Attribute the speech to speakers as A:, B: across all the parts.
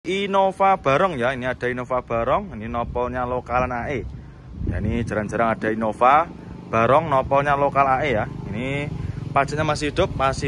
A: Innova Barong ya, ini ada Innova Barong, ini nopolnya lokal AE. Ya, ini jarang-jarang ada Innova Barong nopolnya lokal AE ya. Ini pajaknya masih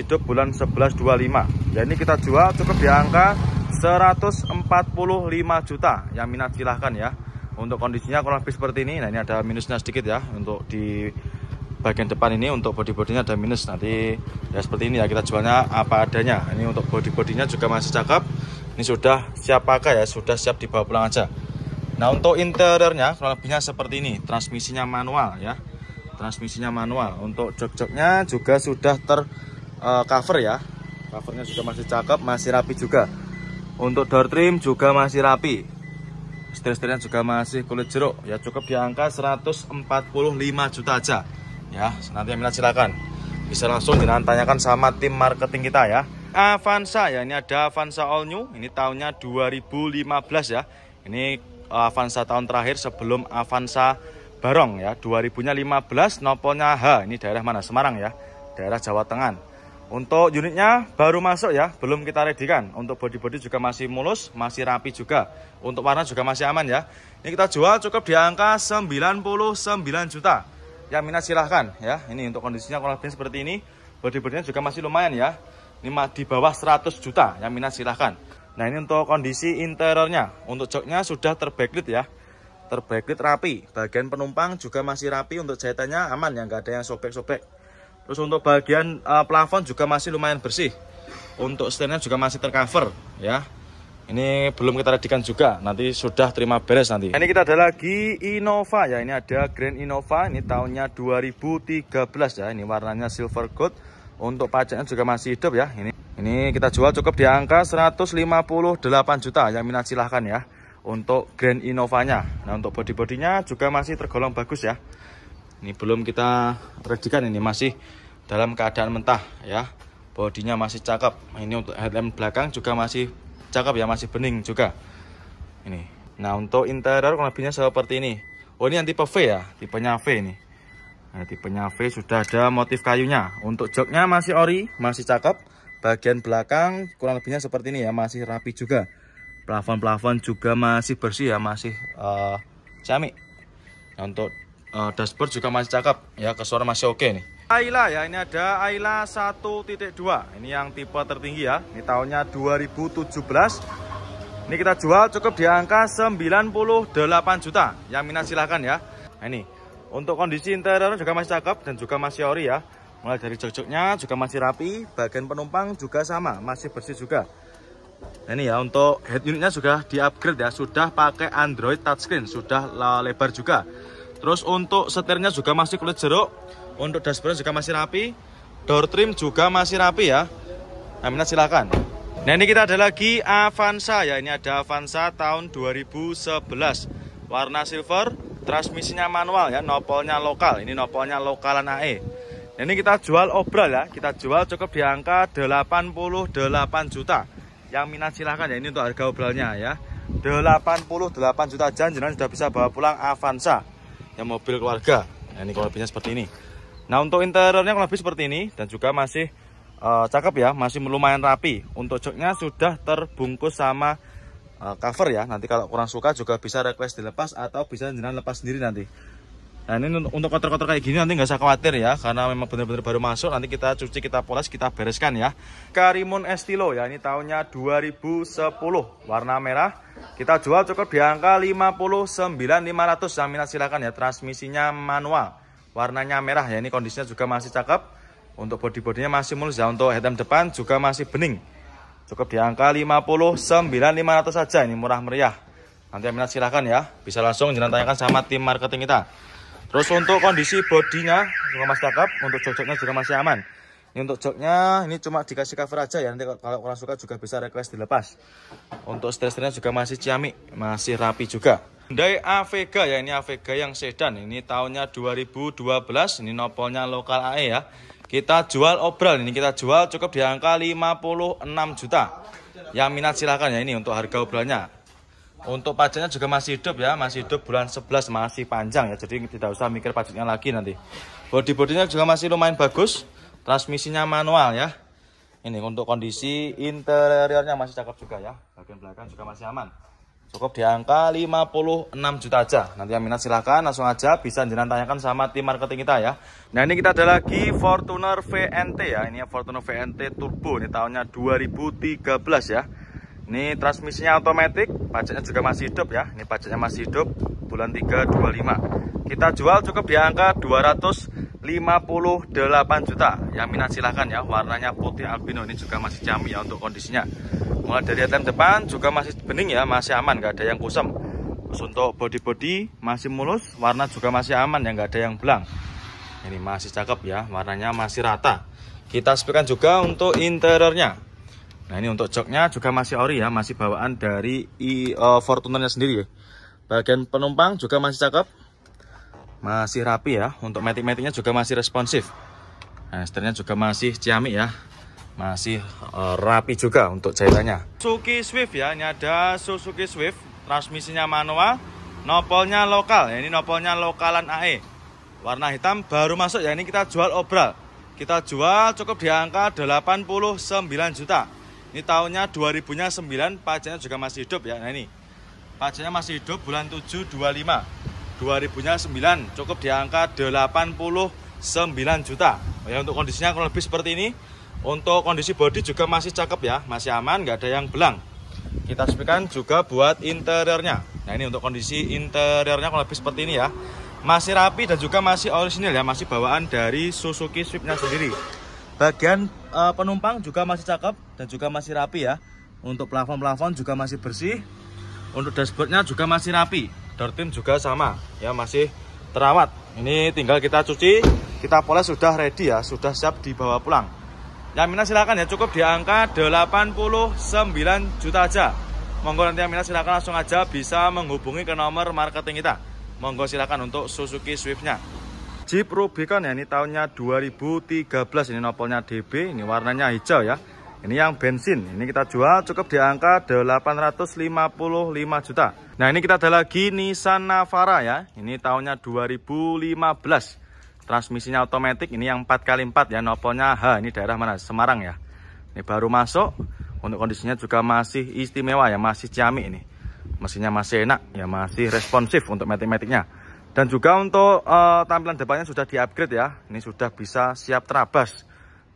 A: hidup bulan 11/25. Ya, ini kita jual cukup di angka 145 juta. Yang minat silahkan ya. Untuk kondisinya kurang lebih seperti ini. Nah, ini ada minusnya sedikit ya. Untuk di bagian depan ini untuk bodi-bodinya ada minus. Nanti ya seperti ini ya, kita jualnya apa adanya. Ini untuk bodi-bodinya juga masih cakep. Ini sudah siap pakai ya, sudah siap dibawa pulang aja. Nah, untuk interiornya kurang lebihnya seperti ini. Transmisinya manual ya. Transmisinya manual. Untuk jok-joknya juga sudah cover ya. Covernya juga masih cakep, masih rapi juga. Untuk door trim juga masih rapi. Setir-setirnya juga masih kulit jeruk. Ya, cukup di angka 145 juta aja. Ya, nanti yang minat silakan. Bisa langsung tanyakan sama tim marketing kita ya. Avanza ya, ini ada Avanza all new, ini tahunnya 2015 ya. Ini Avanza tahun terakhir sebelum Avanza Barong ya. 2000-nya 15, nopolnya H. Ini daerah mana? Semarang ya, daerah Jawa Tengah. Untuk unitnya baru masuk ya, belum kita readykan. Untuk bodi-bodi juga masih mulus, masih rapi juga. Untuk warna juga masih aman ya. Ini kita jual cukup di angka 99 juta. Yang minat silahkan ya. Ini untuk kondisinya kurang lebih seperti ini. Bodi-bodinya juga masih lumayan ya. Ini di bawah 100 juta, yang minat silahkan. Nah, ini untuk kondisi interiornya. Untuk joknya sudah terbacklit ya. Terbacklit rapi. Bagian penumpang juga masih rapi. Untuk jahitannya aman ya, nggak ada yang sobek-sobek. Terus untuk bagian plafon juga masih lumayan bersih. Untuk setirnya juga masih tercover ya. Ini belum kita readykan juga. Nanti sudah terima beres nanti. Ini kita ada lagi Innova ya. Ini ada Grand Innova. Ini tahunnya 2013 ya. Ini warnanya silver gold. Untuk pajaknya juga masih hidup ya. Ini kita jual cukup di angka 158 juta. Yang minat silahkan ya. Untuk Grand Innovanya. Nah, untuk bodi-bodinya juga masih tergolong bagus ya. Ini belum kita readykan, ini masih dalam keadaan mentah ya. Bodinya masih cakep. Ini untuk headlamp belakang juga masih cakep ya, masih bening juga. Ini. Nah, untuk interior kurang lebihnya seperti ini. Oh, ini yang tipe V ya, tipenya V ini. Nah, tipenya V sudah ada motif kayunya. Untuk joknya masih ori, masih cakep. Bagian belakang kurang lebihnya seperti ini ya, masih rapi juga. Plafon-plafon juga masih bersih ya, masih ciamik. Nah, untuk dashboard juga masih cakep ya, kesuara masih oke nih. Ayla ya, ini ada Ayla 1.2. Ini yang tipe tertinggi ya. Ini tahunnya 2017. Ini kita jual cukup di angka 98 juta. Yang minat silahkan ya. Nah, ini untuk kondisi interior juga masih cakep dan juga masih ori ya. Mulai dari jok-joknya juga masih rapi. Bagian penumpang juga sama, masih bersih juga. Nah, ini ya, untuk head unitnya juga di-upgrade ya. Sudah pakai Android touchscreen, sudah lebar juga. Terus untuk setirnya juga masih kulit jeruk. Untuk dashboard juga masih rapi. Door trim juga masih rapi ya. Nah, minat silakan. Nah, ini kita ada lagi Avanza ya. Ini ada Avanza tahun 2011. Warna silver, transmisinya manual ya, nopolnya lokal. Ini nopolnya lokalan AE. Nah, ini kita jual obral ya. Kita jual cukup di angka 88 juta. Yang minat silahkan ya. Ini untuk harga obralnya ya. 88 juta aja, jangan sudah bisa bawa pulang Avanza. Yang mobil keluarga. Nah, ini kurang lebihnya seperti ini. Nah, untuk interiornya kurang lebih seperti ini. Dan juga masih cakep ya, masih lumayan rapi. Untuk joknya sudah terbungkus sama cover ya. Nanti kalau kurang suka juga bisa request dilepas atau bisa jenengan lepas sendiri nanti. Nah, ini untuk kotor-kotor kayak gini nanti nggak usah khawatir ya, karena memang benar-benar baru masuk. Nanti kita cuci, kita poles, kita bereskan ya. Karimun Estilo ya, ini tahunnya 2010, warna merah. Kita jual cukup di angka 59.500. Yang minat silakan ya. Transmisinya manual, warnanya merah ya. Ini kondisinya juga masih cakep. Untuk bodi-bodinya masih mulus ya. Untuk headlamp depan juga masih bening. Cukup di angka 59.500 saja. Ini murah meriah. Nanti yang minat silahkan ya. Bisa langsung jangan tanyakan sama tim marketing kita. Terus untuk kondisi bodinya juga masih cakep. Untuk jok-joknya juga masih aman. Ini untuk joknya ini cuma dikasih cover aja ya. Nanti kalau kurang suka juga bisa request dilepas. Untuk setir-setirnya juga masih ciamik, masih rapi juga. Hyundai Avega ya, ini Avega yang sedan. Ini tahunnya 2012. Ini nopolnya lokal AE ya. Kita jual obral, ini kita jual cukup di angka 56 juta. Yang minat silahkan ya, ini untuk harga obralnya. Untuk pajaknya juga masih hidup ya, masih hidup bulan 11, masih panjang ya. Jadi tidak usah mikir pajaknya lagi nanti. Bodi-bodinya juga masih lumayan bagus. Transmisinya manual ya. Ini untuk kondisi interiornya masih cakep juga ya. Bagian belakang juga masih aman. Cukup di angka 56 juta aja. Nanti yang minat silahkan langsung aja bisa jenengan tanyakan sama tim marketing kita ya. Nah ini kita ada lagi Fortuner VNT ya. Ini Fortuner VNT Turbo. Ini tahunnya 2013 ya. Ini transmisinya otomatis. Pajaknya juga masih hidup ya. Ini pajaknya masih hidup. Bulan 3 25. Kita jual cukup di angka 258 juta. Yang minat silahkan ya. Warnanya putih albino. Ini juga masih jami ya untuk kondisinya. Mulai dari atm depan juga masih bening ya, masih aman, nggak ada yang kusam. Terus untuk body masih mulus, warna juga masih aman ya, nggak ada yang belang. Ini masih cakep ya, warnanya masih rata. Kita sepikan juga untuk interiornya. Nah ini untuk joknya juga masih ori ya, masih bawaan dari Fortunernya sendiri ya. Bagian penumpang juga masih cakep, masih rapi ya. Untuk matic-maticnya juga masih responsif. Nah setirnya juga masih ciamik ya. Masih rapi juga untuk jahitannya. Suzuki Swift ya, ini ada Suzuki Swift, transmisinya manual, nopolnya lokal ya, ini nopolnya lokalan AE. Warna hitam baru masuk ya, ini kita jual obral. Kita jual cukup di angka 89 juta. Ini tahunnya 2000-nya 9, pajaknya juga masih hidup ya. Nah ini, pajaknya masih hidup bulan 7 25. 2000-nya 9, cukup di angka 89 juta. Ya untuk kondisinya kurang lebih seperti ini. Untuk kondisi bodi juga masih cakep ya, masih aman, nggak ada yang belang. Kita sepikan juga buat interiornya. Nah ini untuk kondisi interiornya kurang lebih seperti ini ya. Masih rapi dan juga masih orisinil ya, masih bawaan dari Suzuki Swift-nya sendiri. Bagian penumpang juga masih cakep dan juga masih rapi ya. Untuk plafon juga masih bersih. Untuk dashboardnya juga masih rapi. Door trim juga sama ya, masih terawat. Ini tinggal kita cuci, kita poles, sudah ready ya, sudah siap dibawa pulang. Yang minat silakan ya, cukup di angka 89 juta aja. Monggo nanti yang minat silakan langsung aja bisa menghubungi ke nomor marketing kita. Monggo silakan untuk Suzuki Swift-nya. Jeep Rubicon ya, ini tahunnya 2013, ini nopolnya DB, ini warnanya hijau ya. Ini yang bensin, ini kita jual cukup di angka 855 juta. Nah ini kita ada lagi Nissan Navara ya, ini tahunnya 2015. Transmisinya otomatis, ini yang 4x4 ya, nopolnya H, ini daerah mana? Semarang ya. Ini baru masuk, untuk kondisinya juga masih istimewa ya, masih ciamik ini. Mesinnya masih enak ya, masih responsif untuk matic-maticnya. Dan juga untuk tampilan depannya sudah di-upgrade ya, ini sudah bisa siap terabas.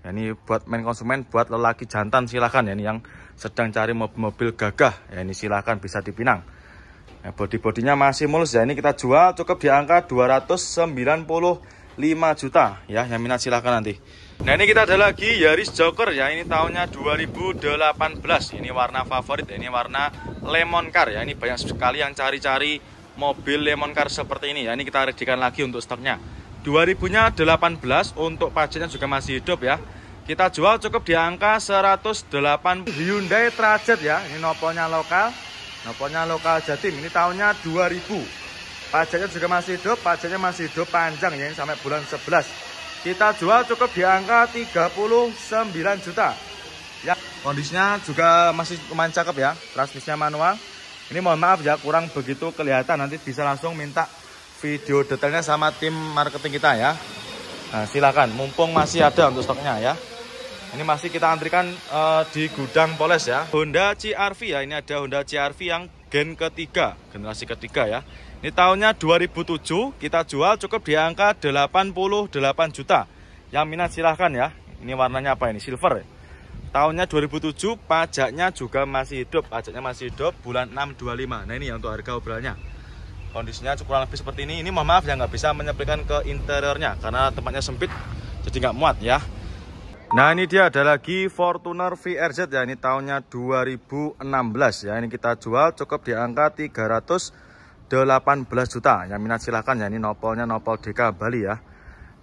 A: Ya, ini buat main konsumen, buat lelaki jantan silahkan ya, ini yang sedang cari mobil-mobil gagah ya, ini silahkan bisa dipinang. Ya, bodi-bodinya masih mulus ya, ini kita jual cukup di angka 295 juta ya, yang minat silahkan nanti. Nah ini kita ada lagi Yaris Joker ya, ini tahunnya 2018. Ini warna favorit ya, ini warna lemon car ya, ini banyak sekali yang cari-cari mobil lemon car seperti ini ya. Ini kita readykan lagi untuk stoknya. 2000-nya 18, untuk pajaknya juga masih hidup ya. Kita jual cukup di angka 108. Hyundai Trajet ya, ini nopolnya lokal Jatim, ini tahunnya 2000. Pajaknya juga masih hidup, pajaknya masih hidup panjang ya, ini sampai bulan 11. Kita jual cukup di angka 39 juta. Ya, kondisinya juga masih lumayan cakep ya, transmisinya manual. Ini mohon maaf ya, kurang begitu kelihatan, nanti bisa langsung minta video detailnya sama tim marketing kita ya. Nah, silakan, mumpung masih ada untuk stoknya ya. Ini masih kita antrikan di gudang poles ya. Honda CR-V ya, ini ada Honda CR-V yang gen ketiga, generasi ketiga ya. Ini tahunnya 2007, kita jual cukup di angka 88 juta. Yang minat silahkan ya. Ini warnanya apa ini? Silver ya. Tahunnya 2007, pajaknya juga masih hidup. Pajaknya masih hidup bulan 6 25. Nah ini ya untuk harga obralnya. Kondisinya kurang lebih seperti ini. Ini mohon maaf ya, nggak bisa menyeplikan ke interiornya karena tempatnya sempit, jadi nggak muat ya. Nah ini dia ada lagi Fortuner VRZ ya, ini tahunnya 2016 ya. Ini kita jual cukup di angka 318 juta. Yang minat silahkan ya, ini nopolnya nopol DK Bali ya.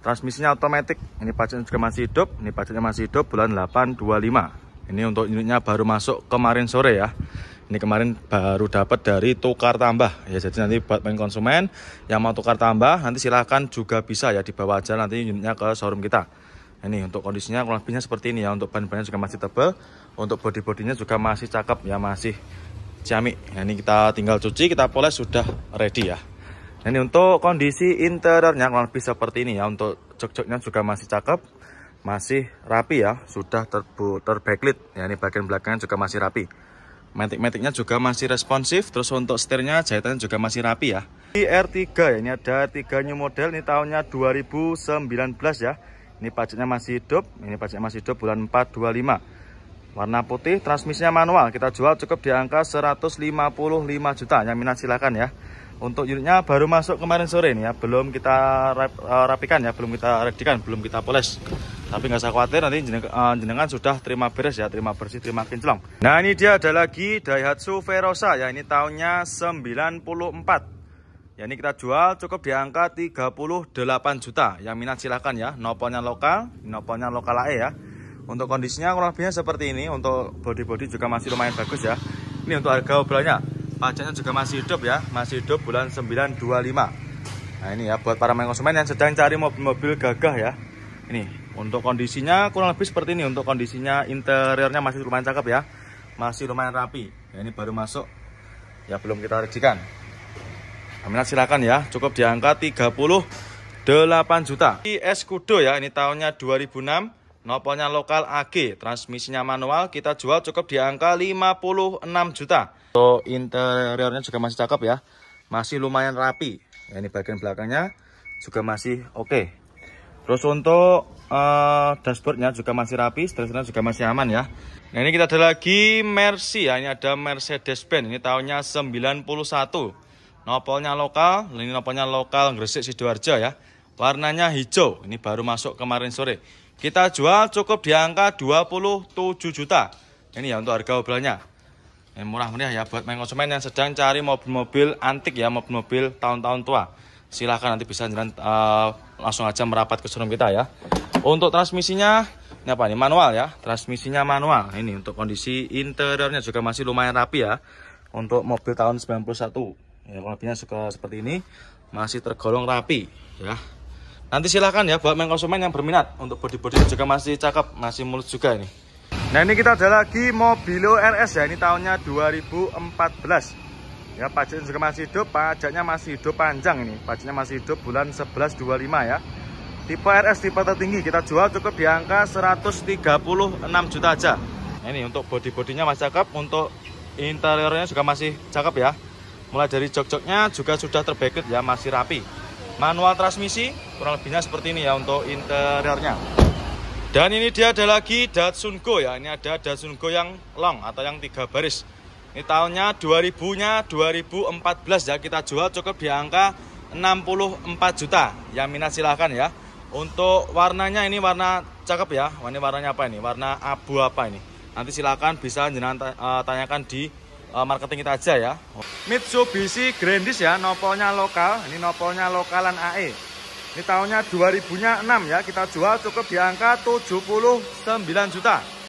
A: Transmisinya otomatis, ini pajaknya juga masih hidup. Ini pajaknya masih hidup bulan 8 25. Ini untuk unitnya baru masuk kemarin sore ya. Ini kemarin baru dapat dari tukar tambah ya. Jadi nanti buat main konsumen yang mau tukar tambah, nanti silahkan juga bisa ya, dibawa aja nanti unitnya ke showroom kita. Ini untuk kondisinya kurang lebihnya seperti ini ya. Untuk ban-bannya juga masih tebal. Untuk bodi-bodinya juga masih cakep ya, masih ciamik. Nah, ini kita tinggal cuci, kita poles, sudah ready ya. Nah, ini untuk kondisi interiornya kurang lebih seperti ini ya. Untuk jok-joknya juga masih cakep, masih rapi ya, sudah terbacklit ya, ini bagian belakangnya juga masih rapi. Matic-maticnya juga masih responsif, terus untuk setirnya jahitannya juga masih rapi ya. Di R3 ya, ini ada 3 new model, ini tahunnya 2019 ya. Ini pajaknya masih hidup, bulan 4 25. Warna putih, transmisinya manual, kita jual cukup di angka 155 juta. Yang minat silakan ya. Untuk unitnya baru masuk kemarin sore nih ya, belum kita rapikan ya, belum kita redikan, belum kita poles. Tapi nggak usah khawatir, nanti jenengan sudah terima beres ya, terima bersih, terima kinclong. Nah ini dia ada lagi Daihatsu Verosa ya, ini tahunnya 94. Ya ini kita jual cukup di angka 38 juta. Yang minat silahkan ya, nopolnya lokal AE ya. Untuk kondisinya kurang lebihnya seperti ini, untuk body juga masih lumayan bagus ya. Ini untuk harga obrolannya. Pajaknya juga masih hidup ya, masih hidup bulan 925. Nah ini ya buat para konsumen yang sedang cari mobil-mobil gagah ya. Ini untuk kondisinya kurang lebih seperti ini. Untuk kondisinya interiornya masih lumayan cakep ya, masih lumayan rapi ya. Ini baru masuk ya, belum kita redikan. Minat silakan ya, cukup di angka 38 juta. Escudo ya, ini tahunnya 2006. Nopolnya lokal AG, transmisinya manual, kita jual cukup di angka 56 juta. Untuk interiornya juga masih cakep ya, masih lumayan rapi ya, ini bagian belakangnya juga masih oke. Terus untuk dashboardnya juga masih rapi, setirnya juga masih aman ya. Nah ini kita ada lagi Mercy ya, ini ada Mercedes-Benz, ini tahunnya 91. Nopolnya lokal, ini nopolnya lokal Gresik Sidoarjo ya. Warnanya hijau, ini baru masuk kemarin sore. Kita jual cukup di angka 27 juta. Ini ya untuk harga obrolannya. Ini murah-murah ya buat konsumen yang sedang cari mobil-mobil antik ya, mobil-mobil tahun-tahun tua. Silahkan nanti bisa langsung aja merapat ke showroom kita ya. Untuk transmisinya ini apa nih? Manual ya. Transmisinya manual. Ini untuk kondisi interiornya juga masih lumayan rapi ya. Untuk mobil tahun 91. Ya, lebihnya suka seperti ini, masih tergolong rapi ya. Nanti silahkan ya buat konsumen yang berminat. Untuk bodi-bodi juga masih cakep, masih mulus juga ini. Nah ini kita ada lagi Mobilo RS ya, ini tahunnya 2014 ya. Pajaknya juga masih hidup, pajaknya masih hidup panjang ini. Pajaknya masih hidup bulan 11 25 ya. Tipe RS, tipe tertinggi, kita jual cukup di angka 136 juta aja. Nah, ini untuk bodi-bodinya masih cakep, untuk interiornya juga masih cakep ya. Mulai dari jok-joknya juga sudah terbacklit ya, masih rapi. Manual transmisi, kurang lebihnya seperti ini ya untuk interiornya. Dan ini dia ada lagi Datsun Go ya. Ini ada Datsun Go yang long atau yang 3 baris. Ini tahunnya 2014 ya. Kita jual cukup di angka 64 juta. Yang minat silahkan ya. Untuk warnanya ini warna cakep ya. Ini warnanya apa ini? Warna abu apa ini? Nanti silahkan bisa jenengan tanyakan di marketing kita aja ya. Mitsubishi Grandis ya, nopolnya lokal. Ini nopolnya lokalan AE. Ini tahunnya 2006 ya, kita jual cukup di angka 79 juta.